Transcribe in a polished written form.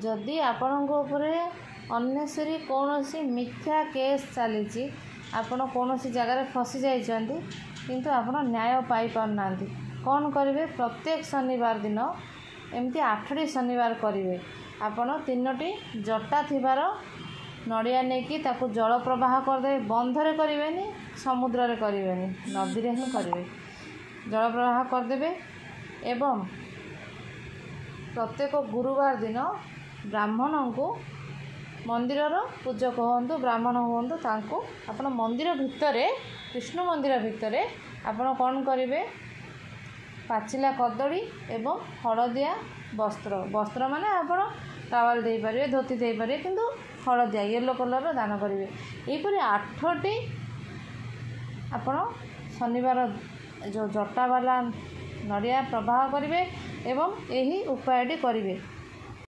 जदि आपण अन्नेसरी कौन मिथ्या केस चली आपण कौन जगार फसी जाइछन्ति किंतु आपण न्याय पाई पारना कौन करेंगे प्रत्येक शनिवार दिन एमती 8टी शनिवार करेंगे आपण 3टी जटा थिबार नड़िया नहीं ताकू जल प्रवाह करदे बंधरे करेंगे समुद्र रे करेंगे नदी रे ही करेंगे जल प्रवाह करदे एवं प्रत्येक गुरुवार दिन ब्राह्मण को मंदिर पूजक हूँ ब्राह्मण हूँ तांको आपण मंदिर भितर कृष्ण मंदिर भितर आपण कौन करेंगे पाचिला कदली एवं हलदिया वस्त्र वस्त्र माने आपण टावल दे पारे धोती दे पारे किंतु हलदिया येलो कलर दान करेंगे यहपरी 8टी आपण शनिवार जो जटा वाला नड़िया प्रवाह करेंगे एवं यही उपायटी करेंगे।